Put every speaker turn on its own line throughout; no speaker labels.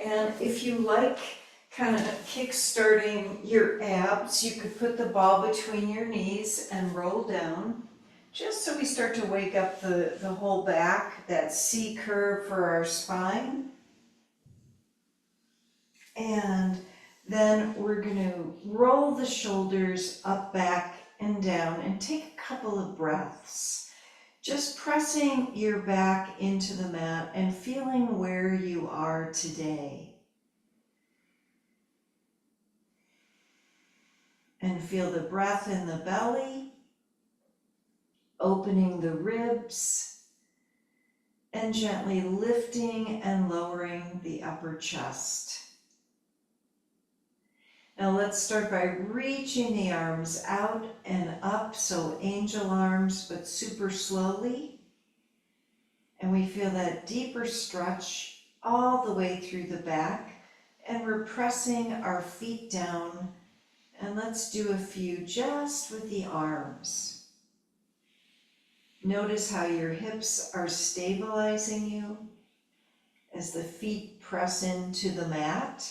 And if you like kind of kick-starting your abs, you could put the ball between your knees and roll down, just so we start to wake up the whole back, that C curve for our spine. And then we're going to roll the shoulders up, back, and down, and take a couple of breaths. Just pressing your back into the mat and feeling where you are today. And feel the breath in the belly, opening the ribs, and gently lifting and lowering the upper chest. Now let's start by reaching the arms out and up, so angel arms, but super slowly. And we feel that deeper stretch all the way through the back, and we're pressing our feet down. And let's do a few just with the arms. Notice how your hips are stabilizing you as the feet press into the mat.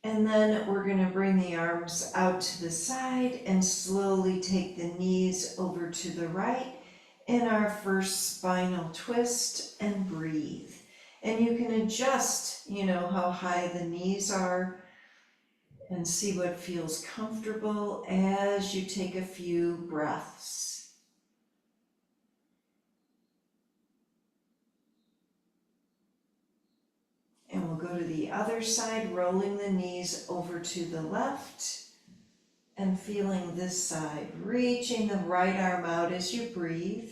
And then we're going to bring the arms out to the side and slowly take the knees over to the right in our first spinal twist, and breathe. And you can adjust, how high the knees are and see what feels comfortable as you take a few breaths. And we'll go to the other side, rolling the knees over to the left and feeling this side, reaching the right arm out as you breathe.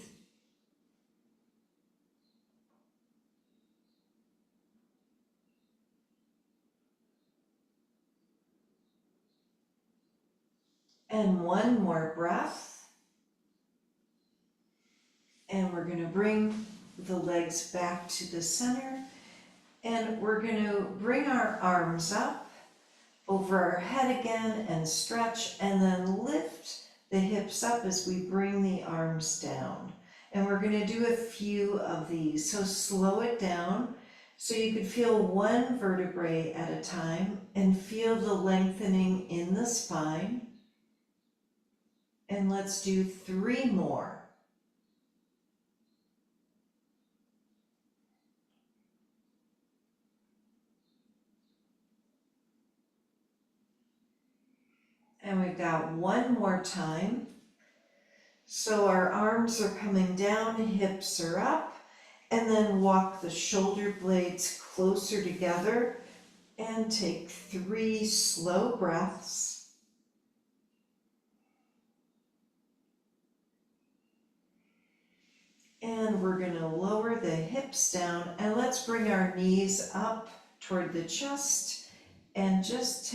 And one more breath. And we're going to bring the legs back to the center. And we're going to bring our arms up over our head again and stretch, and then lift the hips up as we bring the arms down. And we're going to do a few of these. So slow it down so you can feel one vertebrae at a time and feel the lengthening in the spine. And let's do 3 more. And we've got one more time. So our arms are coming down, hips are up, and then walk the shoulder blades closer together and take 3 slow breaths. And we're going to lower the hips down, and let's bring our knees up toward the chest and just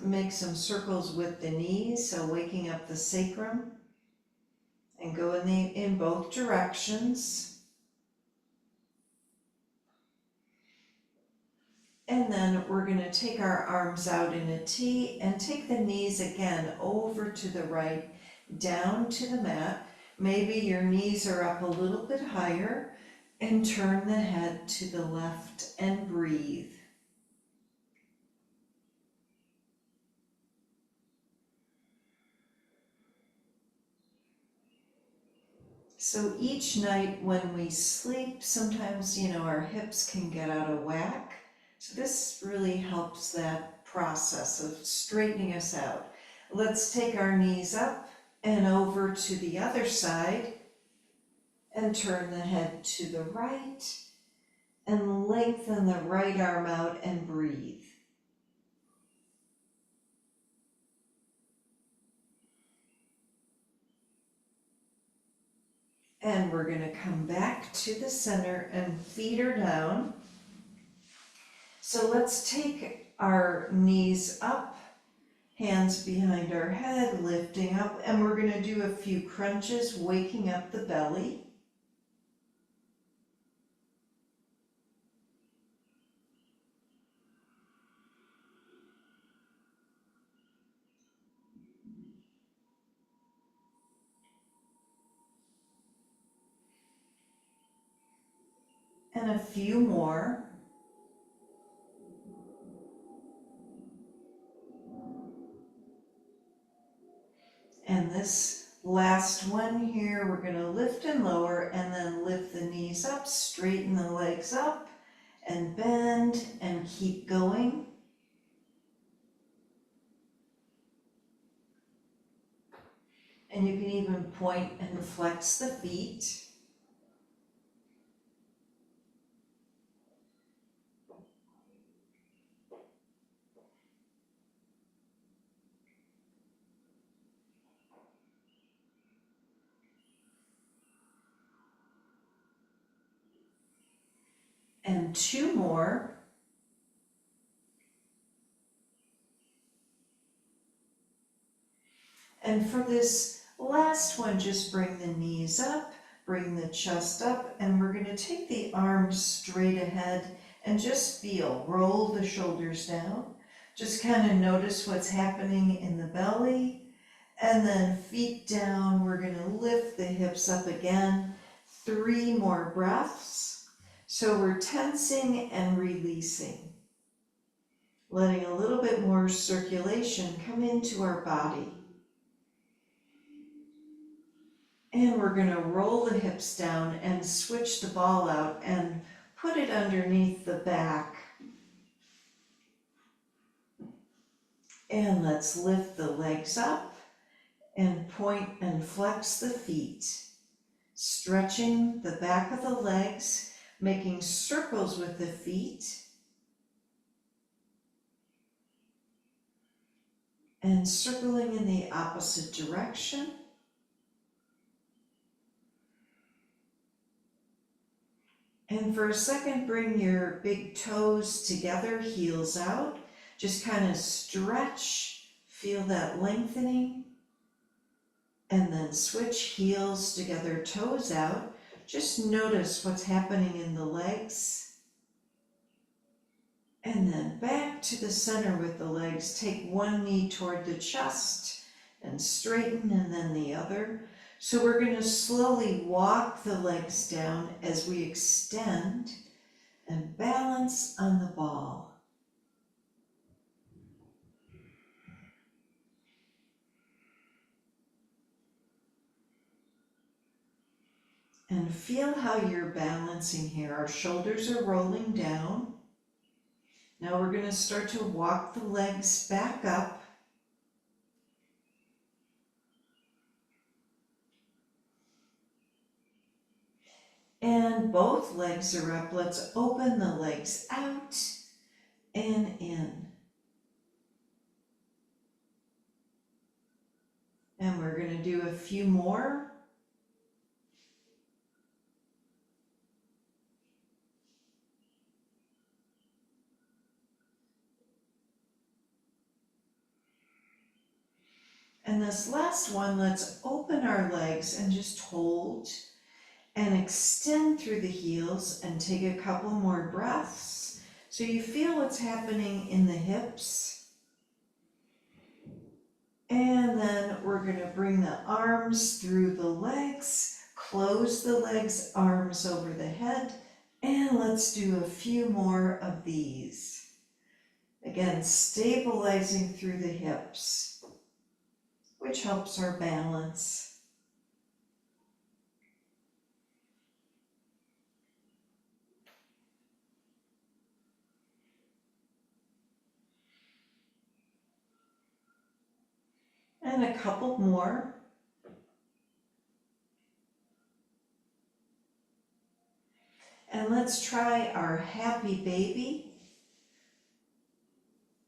make some circles with the knees, so waking up the sacrum, and go in both directions. And then we're going to take our arms out in a T and take the knees again over to the right, down to the mat. Maybe your knees are up a little bit higher, and turn the head to the left and breathe. So each night when we sleep, sometimes, our hips can get out of whack. So this really helps that process of straightening us out. Let's take our knees up and over to the other side and turn the head to the right and lengthen the right arm out and breathe. And we're going to come back to the center and feet are down. So let's take our knees up, hands behind our head, lifting up, and we're going to do a few crunches, waking up the belly. And a few more. And this last one here, we're going to lift and lower and then lift the knees up, straighten the legs up and bend and keep going. And you can even point and flex the feet. And two more. And for this last one, just bring the knees up, bring the chest up, and we're going to take the arms straight ahead and just feel, roll the shoulders down. Just kind of notice what's happening in the belly. And then feet down, we're going to lift the hips up again. 3 more breaths. So we're tensing and releasing, letting a little bit more circulation come into our body. And we're going to roll the hips down and switch the ball out and put it underneath the back. And let's lift the legs up and point and flex the feet. Stretching the back of the legs, making circles with the feet. And circling in the opposite direction. And for a second, bring your big toes together, heels out. Just kind of stretch, feel that lengthening. And then switch heels together, toes out. Just notice what's happening in the legs. And then back to the center with the legs. Take one knee toward the chest and straighten, and then the other. So we're going to slowly walk the legs down as we extend and balance on the ball. And feel how you're balancing here. Our shoulders are rolling down. Now we're going to start to walk the legs back up. And both legs are up. Let's open the legs out and in. And we're going to do a few more. And this last one, let's open our legs and just hold and extend through the heels and take a couple more breaths. So you feel what's happening in the hips. And then we're going to bring the arms through the legs, close the legs, arms over the head, and let's do a few more of these. Again, stabilizing through the hips, which helps our balance. And a couple more. And let's try our happy baby.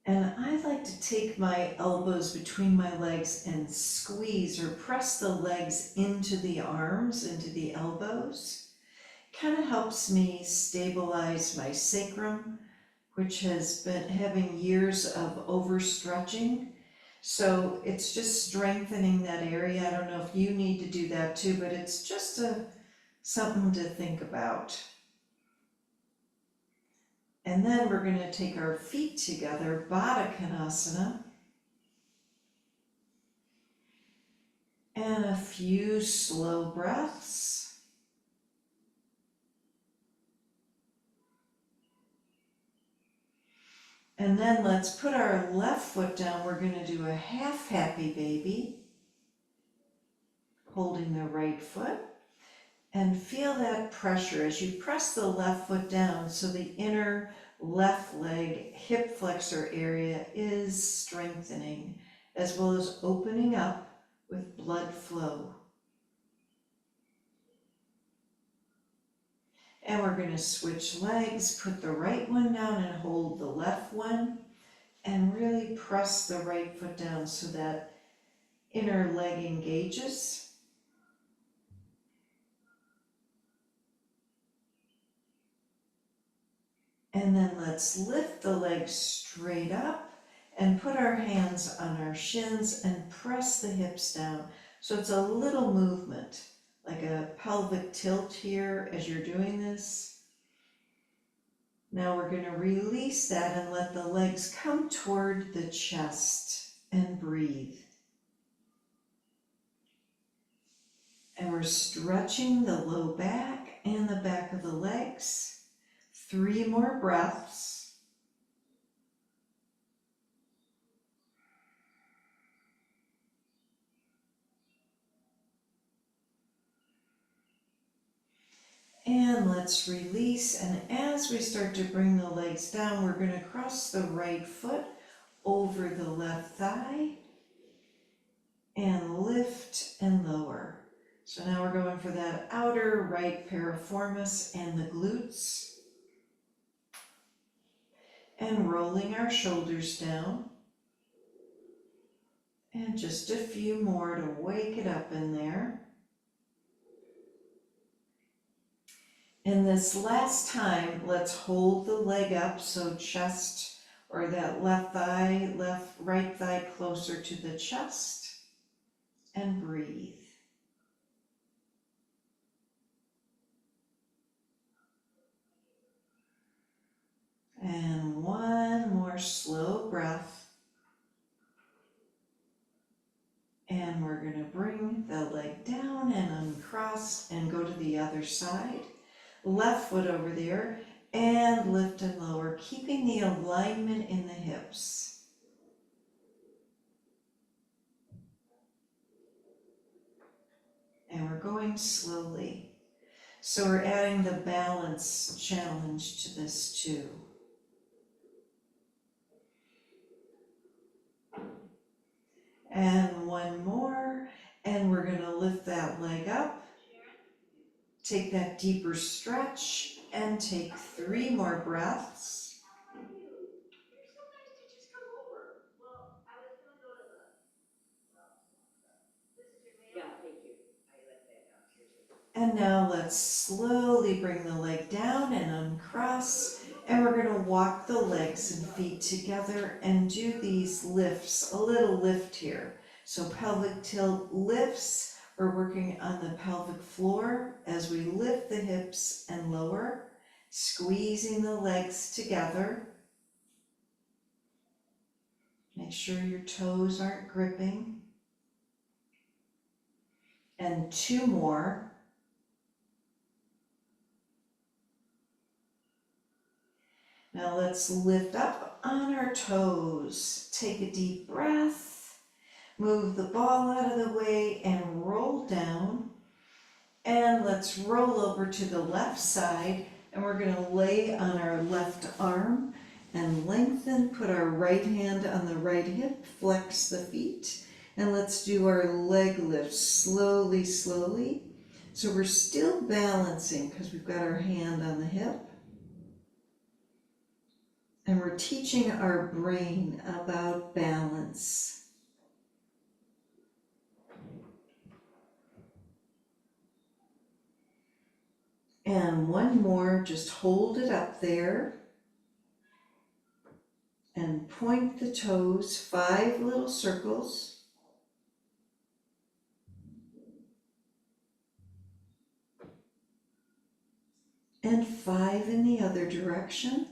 And I like to take my elbows between my legs and squeeze or press the legs into the arms, into the elbows. Kind of helps me stabilize my sacrum, which has been having years of overstretching. So it's just strengthening that area. I don't know if you need to do that too, but it's just something to think about. And then we're going to take our feet together, Baddha Konasana. And a few slow breaths. And then let's put our left foot down. We're going to do a half happy baby, holding the right foot. And feel that pressure as you press the left foot down so the inner left leg hip flexor area is strengthening as well as opening up with blood flow. And we're going to switch legs, put the right one down and hold the left one, and really press the right foot down so that inner leg engages. And then let's lift the legs straight up and put our hands on our shins and press the hips down. So it's a little movement, like a pelvic tilt here as you're doing this. Now we're going to release that and let the legs come toward the chest and breathe. And we're stretching the low back and the back of the legs. 3 more breaths. And let's release. And as we start to bring the legs down, we're going to cross the right foot over the left thigh and lift and lower. So now we're going for that outer right piriformis and the glutes. And rolling our shoulders down. And just a few more to wake it up in there. And this last time, let's hold the leg up so chest or that left thigh, right thigh closer to the chest, and breathe. And one more slow breath. And we're going to bring the leg down and uncross and go to the other side. Left foot over there and lift and lower, keeping the alignment in the hips. And we're going slowly. So we're adding the balance challenge to this too. And one more, and we're going to lift that leg up. Take that deeper stretch and take 3 more breaths. And now let's slowly bring the leg down and uncross. And we're going to walk the legs and feet together and do these lifts, a little lift here. So pelvic tilt lifts. We're working on the pelvic floor as we lift the hips and lower, squeezing the legs together. Make sure your toes aren't gripping. And 2 more. Now let's lift up on our toes. Take a deep breath. Move the ball out of the way and roll down. And let's roll over to the left side. And we're going to lay on our left arm and lengthen. Put our right hand on the right hip. Flex the feet. And let's do our leg lifts slowly, slowly. So we're still balancing because we've got our hand on the hip. And we're teaching our brain about balance. And one more, just hold it up there. And point the toes, 5 little circles. And 5 in the other direction.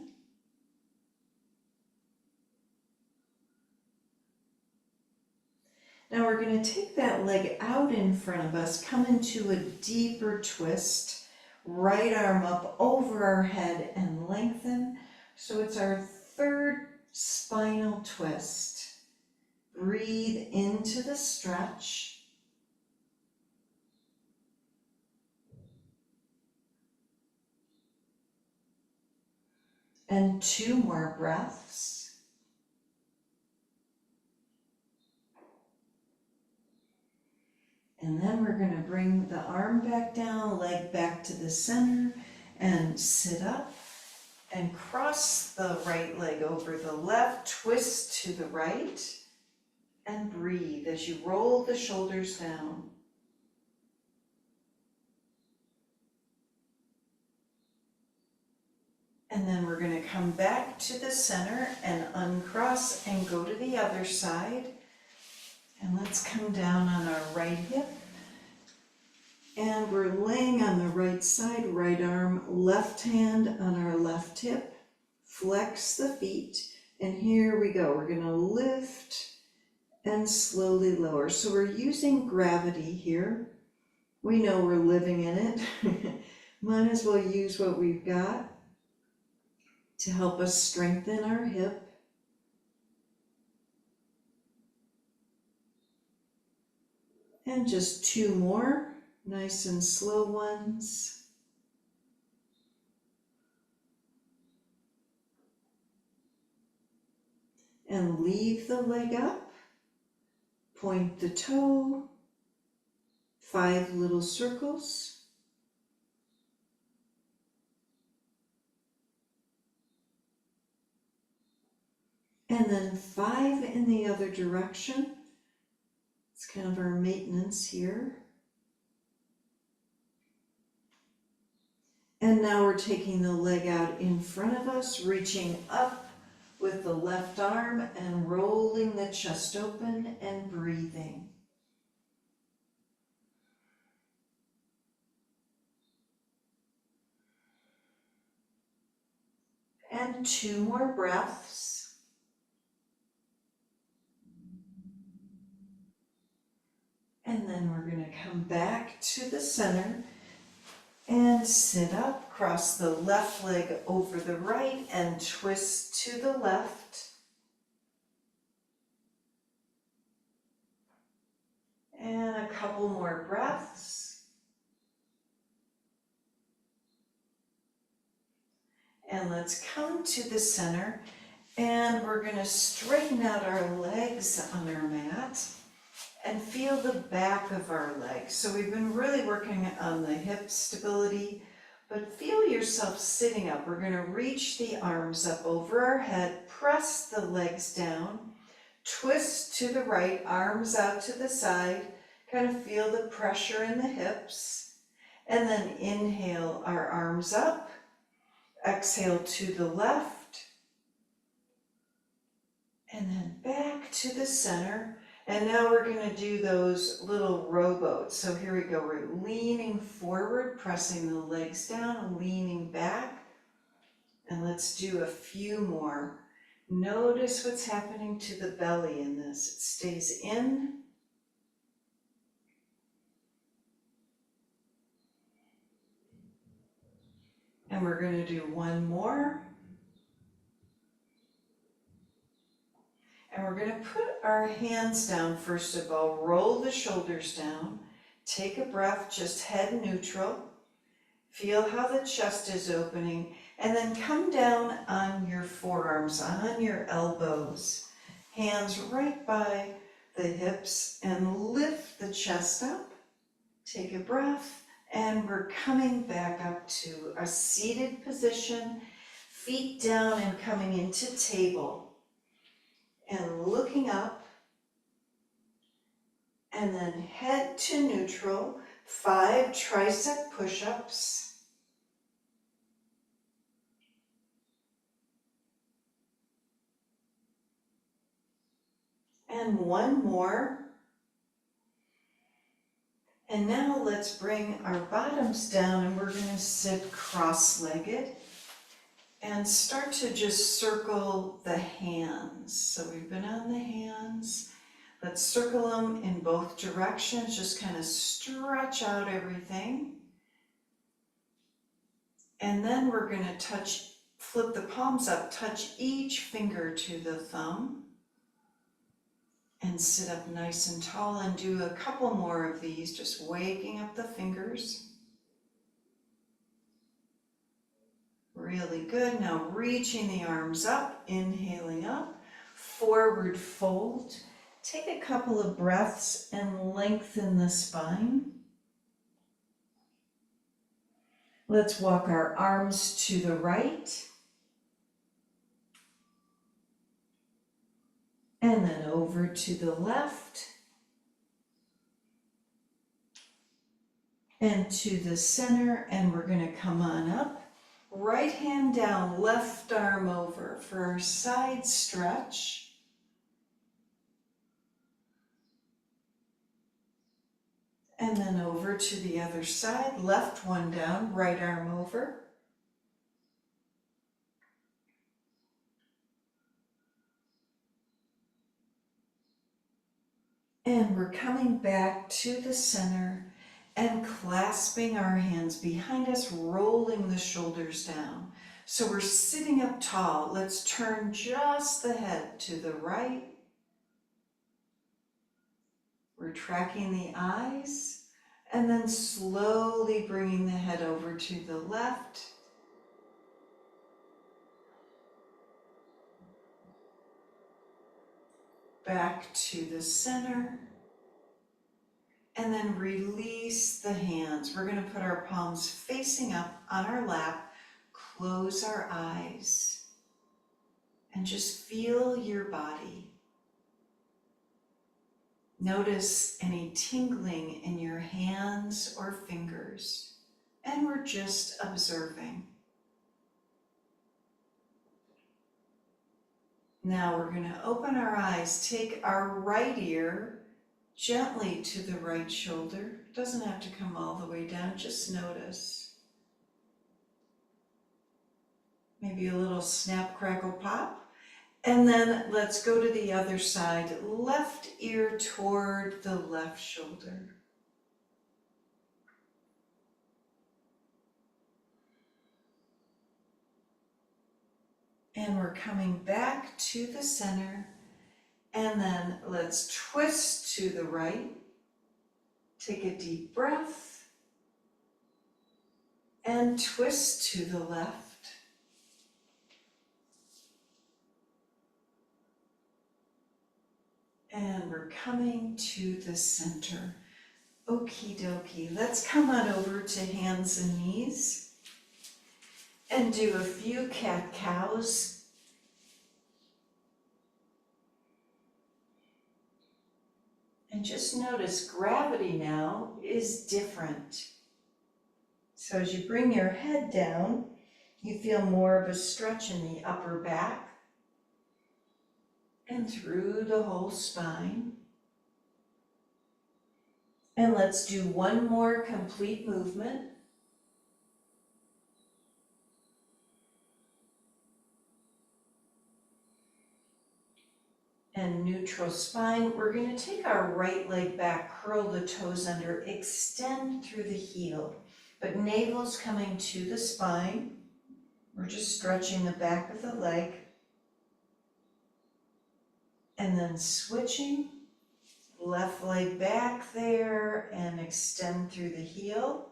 Now we're going to take that leg out in front of us, come into a deeper twist, right arm up over our head and lengthen. So it's our third spinal twist. Breathe into the stretch. And 2 more breaths. And then we're going to bring the arm back down, leg back to the center, and sit up and cross the right leg over the left, twist to the right, and breathe as you roll the shoulders down. And then we're going to come back to the center and uncross and go to the other side. And let's come down on our right hip. And we're laying on the right side, right arm, left hand on our left hip. Flex the feet. And here we go. We're going to lift and slowly lower. So we're using gravity here. We know we're living in it. Might as well use what we've got to help us strengthen our hip. And just 2 more, nice and slow ones. And leave the leg up, point the toe, 5 little circles. And then 5 in the other direction. It's kind of our maintenance here. And now we're taking the leg out in front of us, reaching up with the left arm and rolling the chest open and breathing. And 2 more breaths. And then we're going to come back to the center and sit up, cross the left leg over the right and twist to the left. And a couple more breaths. And let's come to the center and we're going to straighten out our legs on our mat. And feel the back of our legs. So we've been really working on the hip stability, but feel yourself sitting up. We're going to reach the arms up over our head, press the legs down, twist to the right, arms out to the side, kind of feel the pressure in the hips, and then inhale our arms up, exhale to the left, and then back to the center. And now we're going to do those little rowboats. So here we go. We're leaning forward, pressing the legs down, leaning back. And let's do a few more. Notice what's happening to the belly in this. It stays in. And we're going to do 1 more. And we're going to put our hands down first of all, roll the shoulders down, take a breath, just head neutral. Feel how the chest is opening, and then come down on your forearms, on your elbows, hands right by the hips, and lift the chest up. Take a breath, and we're coming back up to a seated position, feet down and coming into table. And looking up, and then head to neutral, 5 tricep push-ups. And 1 more. And now let's bring our bottoms down and we're going to sit cross-legged. And start to just circle the hands. So we've been on the hands. Let's circle them in both directions. Just kind of stretch out everything. And then we're going to touch flip the palms up, touch each finger to the thumb, and sit up nice and tall and do a couple more of these, just waking up the fingers. Really good. Now reaching the arms up, inhaling up, forward fold. Take a couple of breaths and lengthen the spine. Let's walk our arms to the right. And then over to the left. And to the center, and we're going to come on up. Right hand down, left arm over for our side stretch. And then over to the other side, left one down, right arm over. And we're coming back to the center and clasping our hands behind us, rolling the shoulders down. So we're sitting up tall. Let's turn just the head to the right. We're tracking the eyes and then slowly bringing the head over to the left. Back to the center. And then release the hands. We're going to put our palms facing up on our lap, close our eyes, and just feel your body. Notice any tingling in your hands or fingers, and we're just observing. Now we're going to open our eyes, take our right ear gently to the right shoulder. It doesn't have to come all the way down, just notice. Maybe a little snap, crackle, pop. And then let's go to the other side, left ear toward the left shoulder. And we're coming back to the center. And then let's twist to the right. Take a deep breath. And twist to the left. And we're coming to the center. Okie dokie. Let's come on over to hands and knees and do a few cat-cows. And just notice gravity now is different. So as you bring your head down, you feel more of a stretch in the upper back and through the whole spine. And let's do one more complete movement. And neutral spine. We're going to take our right leg back, curl the toes under, extend through the heel. But navel's coming to the spine. We're just stretching the back of the leg. And then switching, left leg back there and extend through the heel.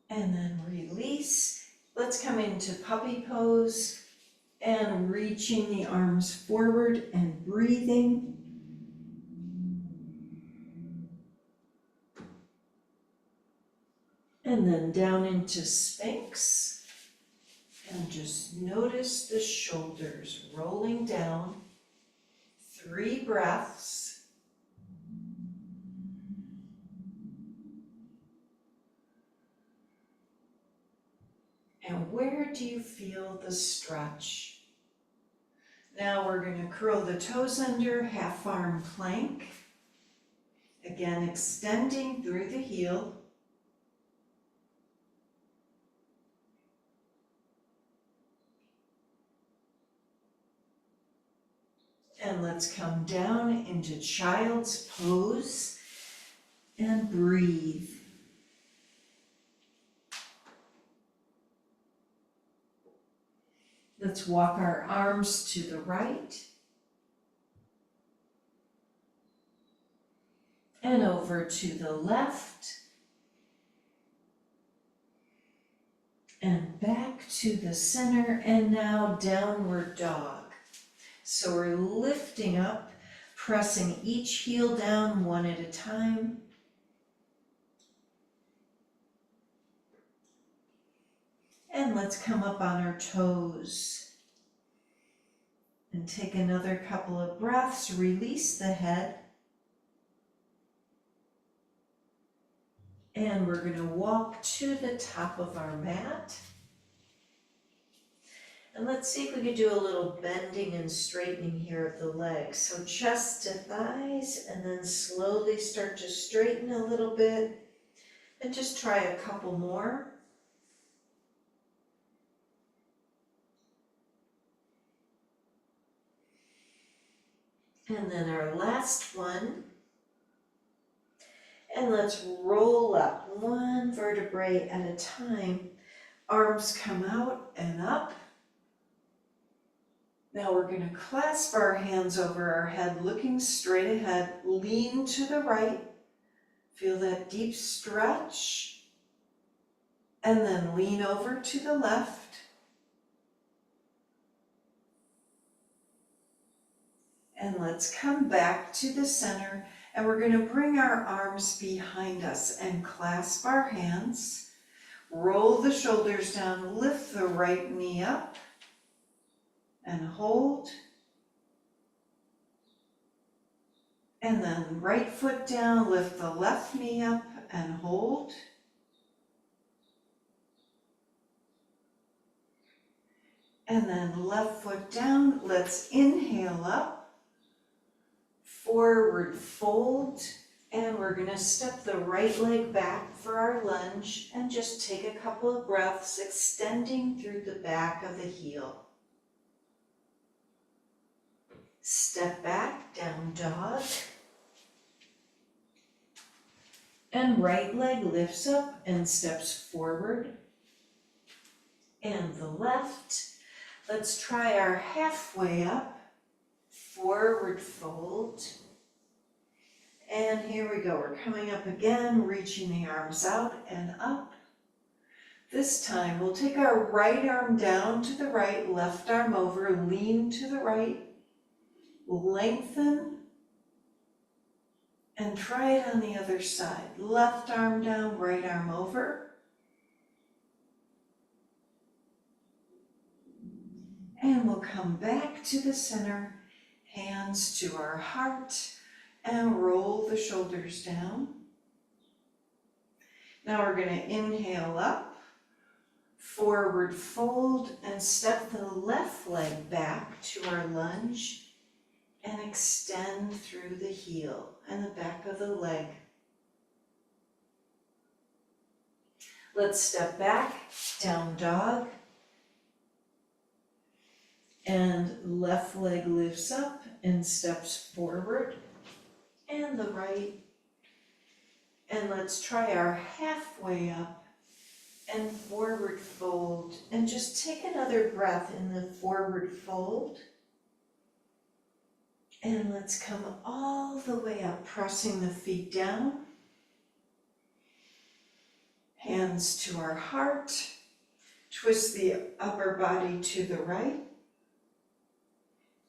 And then release. Let's come into puppy pose and reaching the arms forward and breathing. And then down into sphinx. And just notice the shoulders rolling down. 3 breaths. And where do you feel the stretch? Now we're going to curl the toes under, half arm plank. Again, extending through the heel. And let's come down into child's pose and breathe. Let's walk our arms to the right and over to the left and back to the center, and now downward dog. So we're lifting up, pressing each heel down one at a time. And let's come up on our toes and take another couple of breaths, release the head. And we're going to walk to the top of our mat. And let's see if we could do a little bending and straightening here of the legs. So chest to thighs, and then slowly start to straighten a little bit. And just try a couple more. And then our last one. And let's roll up one vertebrae at a time. Arms come out and up. Now we're going to clasp our hands over our head, looking straight ahead. Lean to the right. Feel that deep stretch. And then lean over to the left. And let's come back to the center. And we're going to bring our arms behind us and clasp our hands. Roll the shoulders down, lift the right knee up and hold. And then right foot down, lift the left knee up and hold. And then left foot down, let's inhale up. Forward fold, and we're going to step the right leg back for our lunge and just take a couple of breaths, extending through the back of the heel. Step back, down dog. And right leg lifts up and steps forward. And the left. Let's try our halfway up. Forward fold. And here we go. We're coming up again, reaching the arms out and up. This time we'll take our right arm down to the right, left arm over, lean to the right, lengthen, and try it on the other side. Left arm down, right arm over. And we'll come back to the center. Hands to our heart and roll the shoulders down. Now we're going to inhale up, forward fold, and step the left leg back to our lunge and extend through the heel and the back of the leg. Let's step back, down dog. And left leg lifts up and steps forward, and the right. And let's try our halfway up and forward fold. And just take another breath in the forward fold. And let's come all the way up, pressing the feet down. Hands to our heart. Twist the upper body to the right.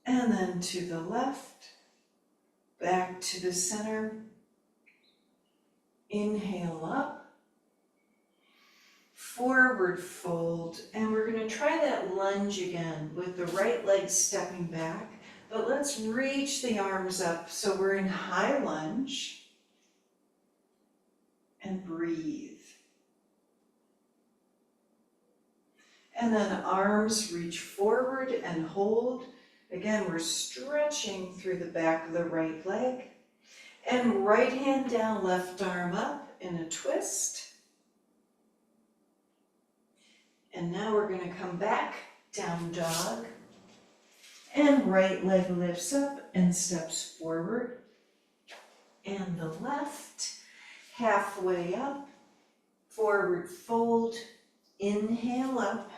And then to the left, back to the center. Inhale up, forward fold, and we're going to try that lunge again with the right leg stepping back, but let's reach the arms up so we're in high lunge, and breathe. And then arms reach forward and hold. Again, we're stretching through the back of the right leg. And right hand down, left arm up in a twist. And now we're going to come back, down dog. And right leg lifts up and steps forward. And the left, halfway up, forward fold, inhale up.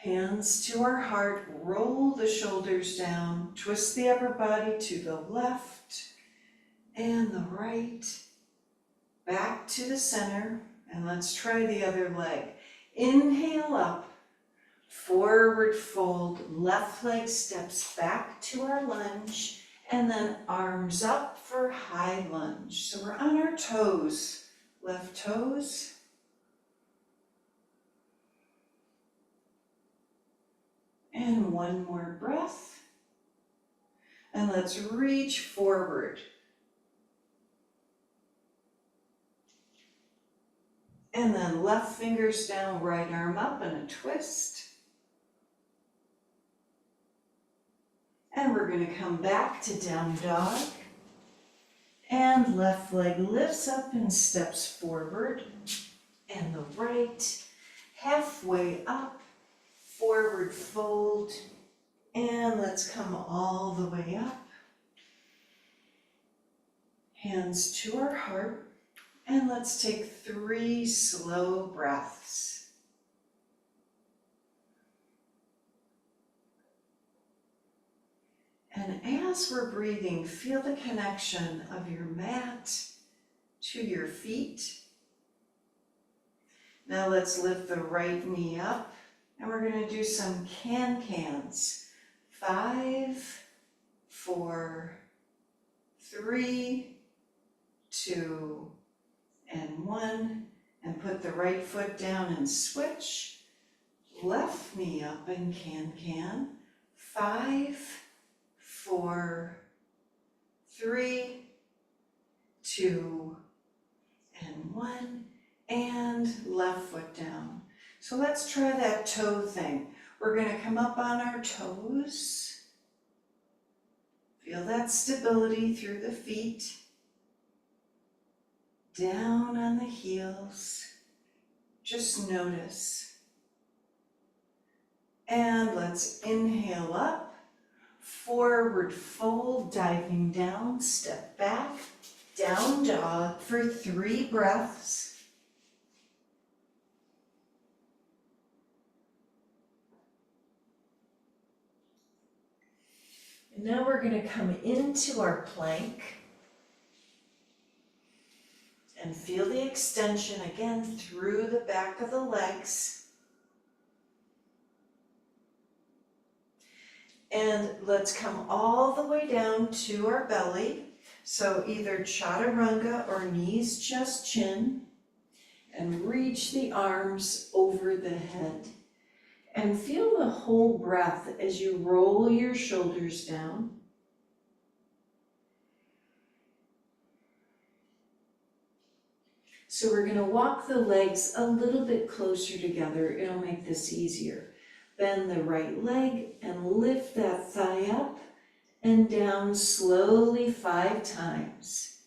Hands to our heart, roll the shoulders down, twist the upper body to the left and the right, back to the center, and let's try the other leg. Inhale up, forward fold, left leg steps back to our lunge, and then arms up for high lunge. So we're on our toes, left toes. And one more breath. And let's reach forward. And then left fingers down, right arm up and a twist. And we're going to come back to down dog. And left leg lifts up and steps forward. And the right, halfway up, forward fold. And let's come all the way up. Hands to our heart. And let's take 3 slow breaths. And as we're breathing, feel the connection of your mat to your feet. Now let's lift the right knee up, and we're going to do some can-cans. 5, 4, 3, 2, and 1. And put the right foot down and switch. Left knee up and can-can. 5, 4, 3, 2, and 1, and left foot down. So let's try that toe thing. We're going to come up on our toes. Feel that stability through the feet. Down on the heels. Just notice. And let's inhale up. Forward fold, diving down, step back, down dog for 3 breaths. And now we're going to come into our plank and feel the extension again through the back of the legs. And let's come all the way down to our belly. So either chaturanga or knees, chest, chin. And reach the arms over the head. And feel the whole breath as you roll your shoulders down. So we're going to walk the legs a little bit closer together. It'll make this easier. Bend the right leg and lift that thigh up and down slowly 5 times.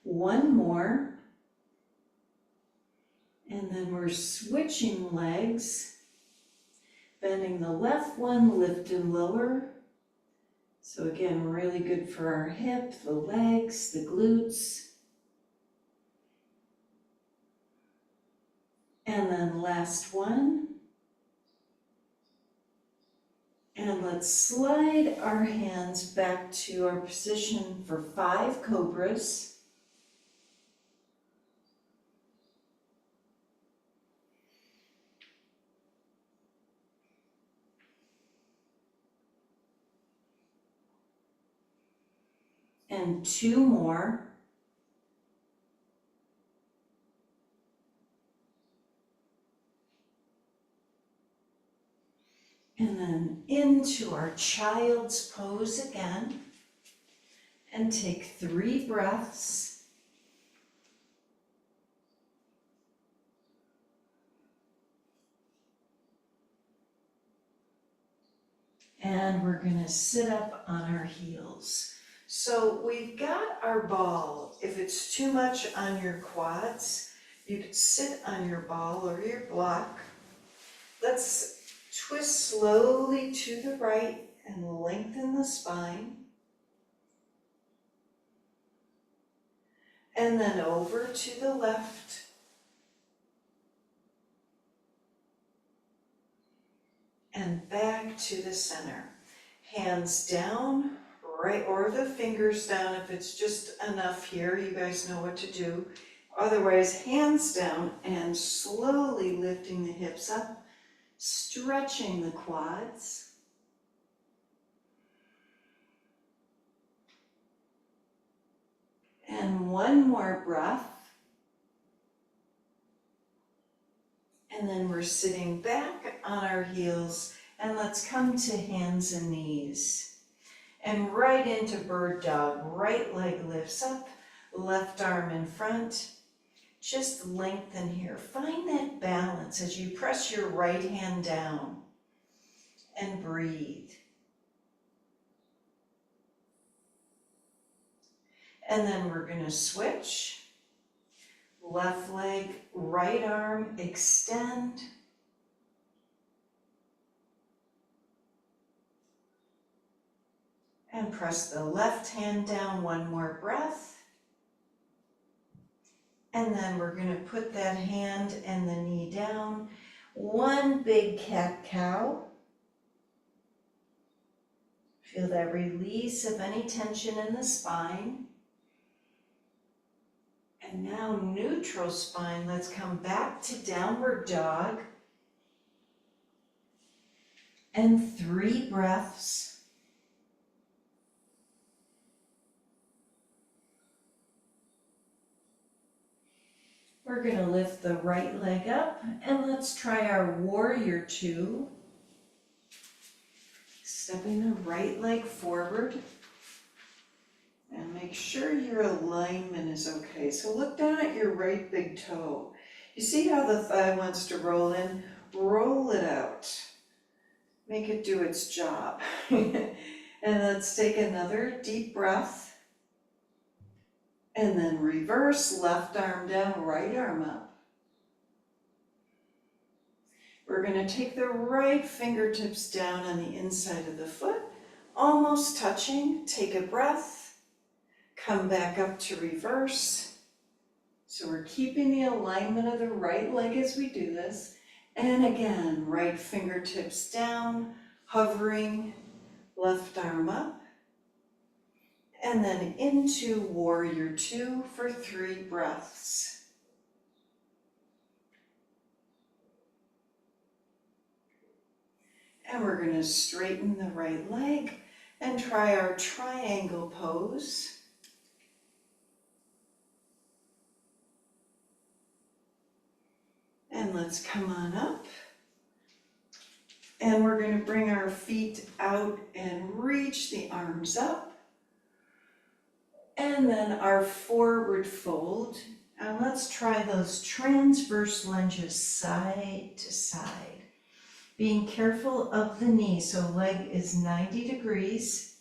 One more. And then we're switching legs. Bending the left one, lift and lower. So again, really good for our hip, the legs, the glutes. And then last one. And let's slide our hands back to our position for 5 cobras. And 2 more. And then into our child's pose again. And take 3 breaths. And we're going to sit up on our heels. So we've got our ball. If it's too much on your quads, you could sit on your ball or your block. Let's twist slowly to the right and lengthen the spine. and then over to the left. And back to the center. Hands down, right, or the fingers down if it's just enough here. You guys know what to do. Otherwise, hands down and slowly lifting the hips up, stretching the quads. And one more breath. And then we're sitting back on our heels, and let's come to hands and knees. And right into bird dog. Right leg lifts up, left arm in front. Just lengthen here. Find that balance as you press your right hand down. And breathe. And then we're going to switch. Left leg, right arm, extend. And press the left hand down, one more breath. And then we're going to put that hand and the knee down. One big cat-cow. Feel that release of any tension in the spine. And now neutral spine. Let's come back to downward dog. And 3 breaths. We're going to lift the right leg up and let's try our warrior 2. Stepping the right leg forward. And make sure your alignment is okay. So look down at your right big toe. You see how the thigh wants to roll in? Roll it out. Make it do its job. And let's take another deep breath. And then reverse, left arm down, right arm up. We're going to take the right fingertips down on the inside of the foot, almost touching. Take a breath. Come back up to reverse. So we're keeping the alignment of the right leg as we do this. And again, right fingertips down, hovering, left arm up. And then into warrior 2 for 3 breaths. And we're going to straighten the right leg and try our triangle pose. And let's come on up. And we're going to bring our feet out and reach the arms up. And then our forward fold. And let's try those transverse lunges side to side. Being careful of the knee, so leg is 90 degrees.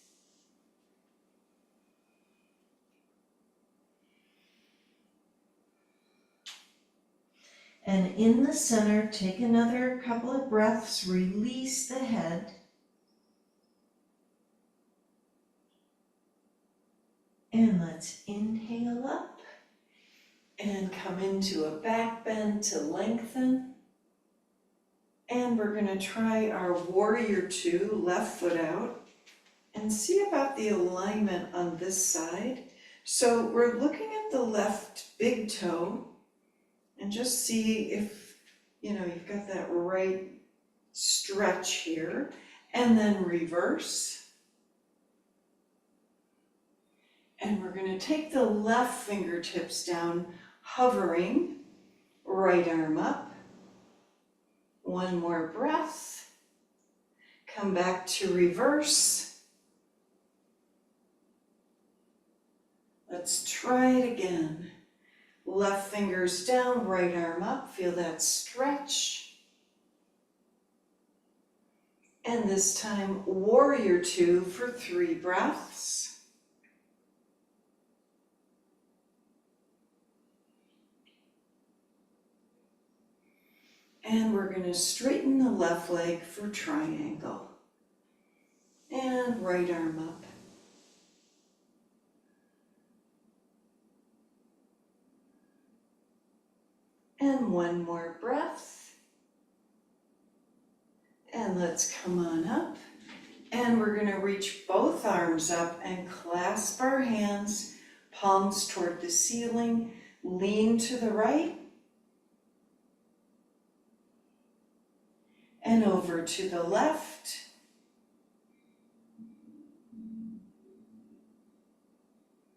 And in the center, take another couple of breaths, release the head. And let's inhale up and come into a back bend to lengthen. And we're going to try our warrior 2, left foot out, and see about the alignment on this side. So we're looking at the left big toe and just see if, you've got that right stretch here. And then reverse. And we're going to take the left fingertips down, hovering, right arm up. One more breath. Come back to reverse. Let's try it again. Left fingers down, right arm up. Feel that stretch. And this time, warrior 2 for 3 breaths. And we're going to straighten the left leg for triangle. And right arm up. And one more breath. And let's come on up. And we're going to reach both arms up and clasp our hands, palms toward the ceiling. Lean to the right. And over to the left.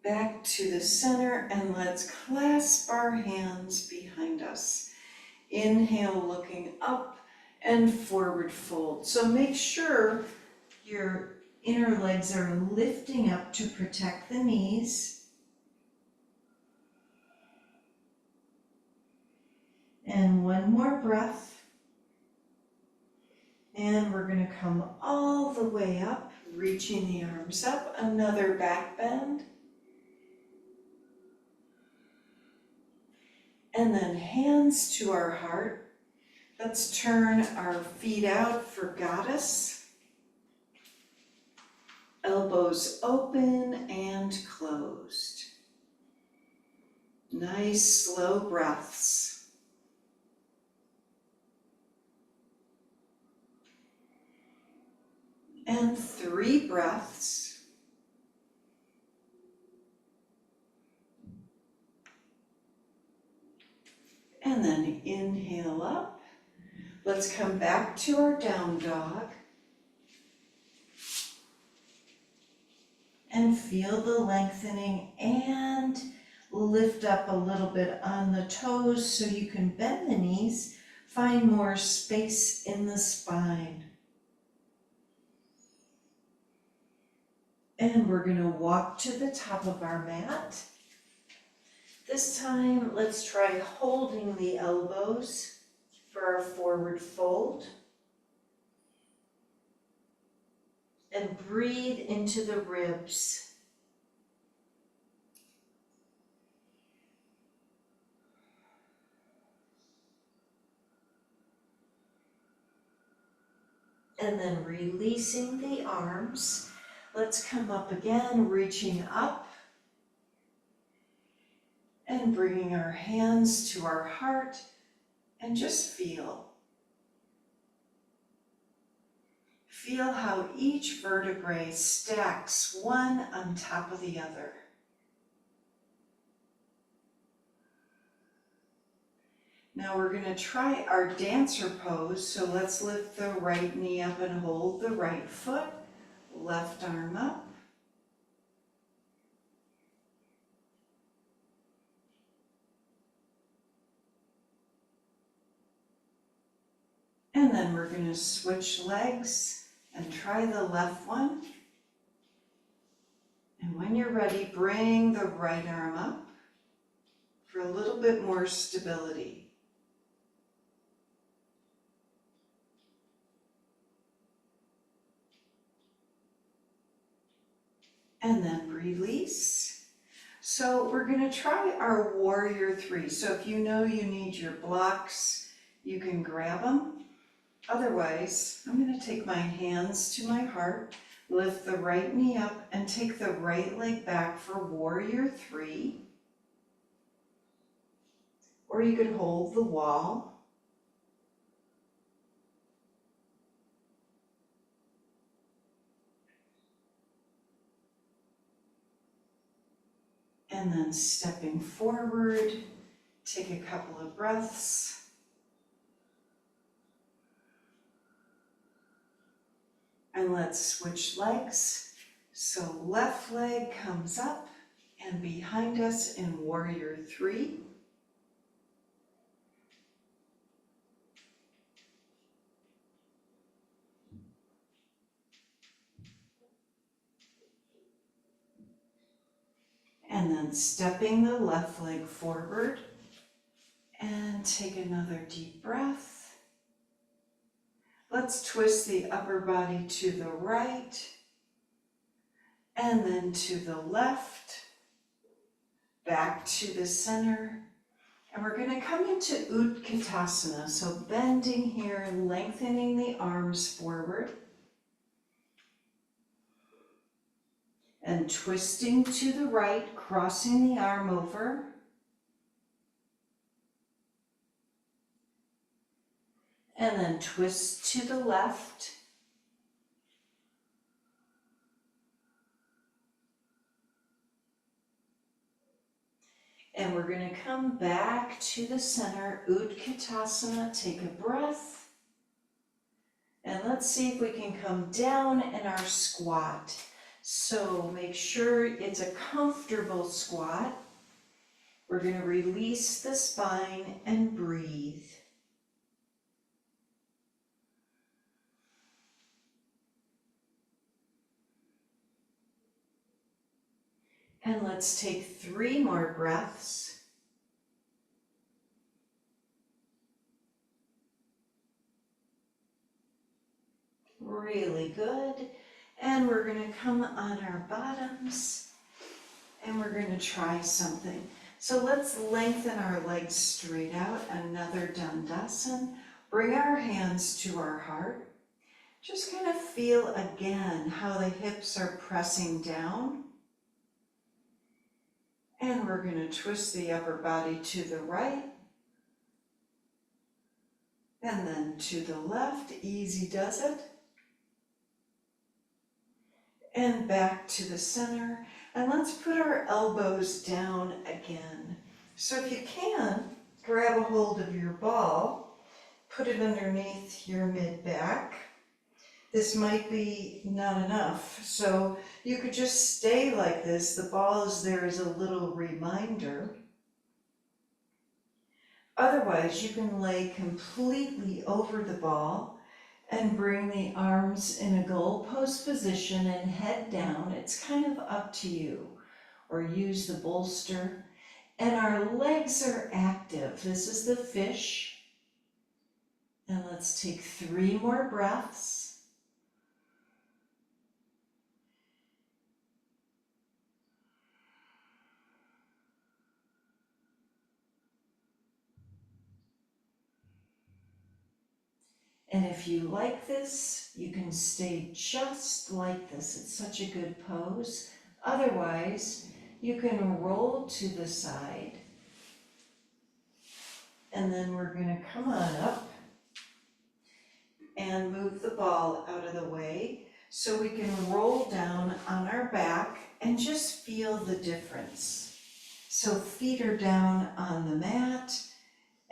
Back to the center, and let's clasp our hands behind us. Inhale, looking up and forward fold. So make sure your inner legs are lifting up to protect the knees. And one more breath. And we're going to come all the way up, reaching the arms up, another back bend. And then hands to our heart. Let's turn our feet out for goddess. Elbows open and closed. Nice slow breaths. And 3 breaths. And then inhale up. Let's come back to our down dog. And feel the lengthening and lift up a little bit on the toes so you can bend the knees. Find more space in the spine. And we're going to walk to the top of our mat. This time, let's try holding the elbows for our forward fold. And breathe into the ribs. And then releasing the arms. Let's come up again, reaching up. And bringing our hands to our heart and just feel. Feel how each vertebrae stacks one on top of the other. Now we're going to try our dancer pose. So let's lift the right knee up and hold the right foot, left arm up. And then we're going to switch legs and try the left one. And when you're ready, bring the right arm up for a little bit more stability. And then release. So we're going to try our warrior 3. So if you know you need your blocks, you can grab them. Otherwise, I'm going to take my hands to my heart, lift the right knee up, and take the right leg back for warrior 3. Or you could hold the wall. And then stepping forward, take a couple of breaths. And let's switch legs. So left leg comes up and behind us in warrior 3. And then stepping the left leg forward and take another deep breath. Let's twist the upper body to the right and then to the left, back to the center. And we're going to come into Utkatasana, so bending here, lengthening the arms forward. And twisting to the right, crossing the arm over. and then twist to the left. And we're going to come back to the center, Utkatasana. Take a breath. And let's see if we can come down in our squat. So make sure it's a comfortable squat. We're going to release the spine and breathe. And let's take 3 more breaths. Really good. And we're going to come on our bottoms and we're going to try something. So let's lengthen our legs straight out, another Dandasana. Bring our hands to our heart. Just kind of feel again how the hips are pressing down. And we're going to twist the upper body to the right and then to the left. Easy does it. And back to the center. And let's put our elbows down again. So if you can, grab a hold of your ball, put it underneath your mid-back. This might be not enough, so you could just stay like this. The ball is there as a little reminder. Otherwise, you can lay completely over the ball and bring the arms in a goalpost position and head down. It's kind of up to you. Or use the bolster. And our legs are active. This is the fish. And let's take 3 more breaths. And if you like this, you can stay just like this. It's such a good pose. Otherwise, you can roll to the side. And then we're going to come on up and move the ball out of the way so we can roll down on our back and just feel the difference. So feet are down on the mat.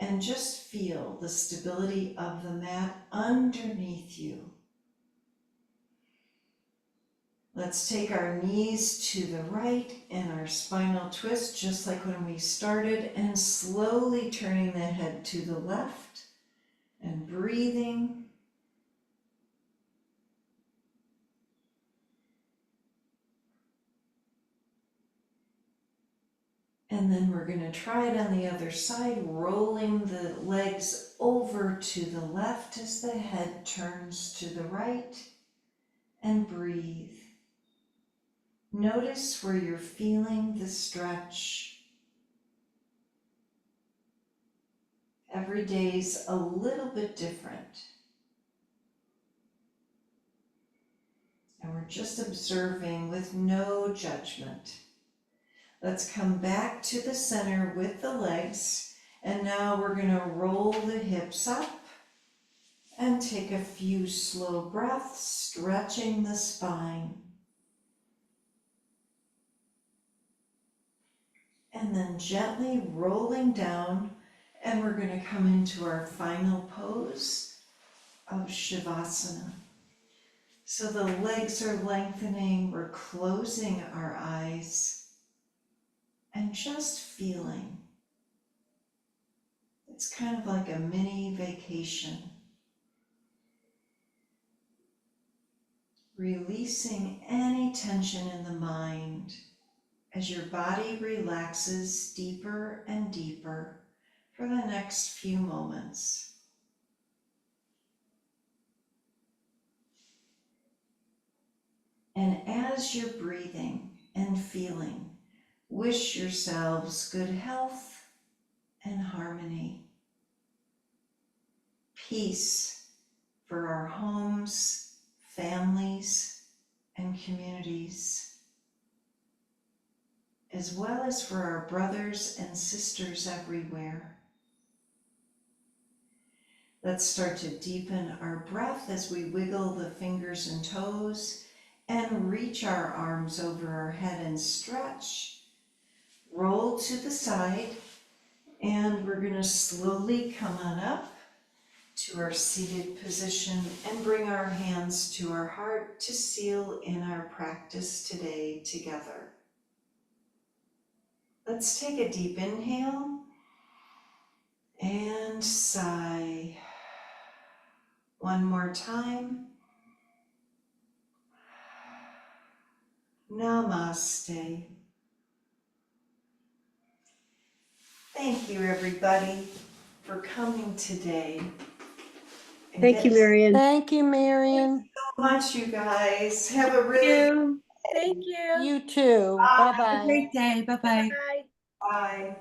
And just feel the stability of the mat underneath you. Let's take our knees to the right and our spinal twist, just like when we started, and slowly turning the head to the left and breathing. And then we're going to try it on the other side, rolling the legs over to the left as the head turns to the right, and breathe. Notice where you're feeling the stretch. Every day's a little bit different. And we're just observing with no judgment. Let's come back to the center with the legs, and now we're going to roll the hips up and take a few slow breaths, stretching the spine. And then gently rolling down, and we're going to come into our final pose of Shavasana. So the legs are lengthening, we're closing our eyes. And just feeling. It's kind of like a mini vacation. Releasing any tension in the mind as your body relaxes deeper and deeper for the next few moments. And as you're breathing and feeling, wish yourselves good health and harmony, peace for our homes, families, and communities, as well as for our brothers and sisters everywhere. Let's start to deepen our breath as we wiggle the fingers and toes and reach our arms over our head and stretch. Roll to the side, and we're going to slowly come on up to our seated position and bring our hands to our heart to seal in our practice today together. Let's take a deep inhale and sigh. One more time. Namaste. Thank you, everybody, for coming today.
Thank you, Marion.
Thank you, Marion.
So much, you guys. Have a really
you.
Thank you.
You too.
Bye.
Bye-bye.
Great day. Bye-bye.
Bye.
bye.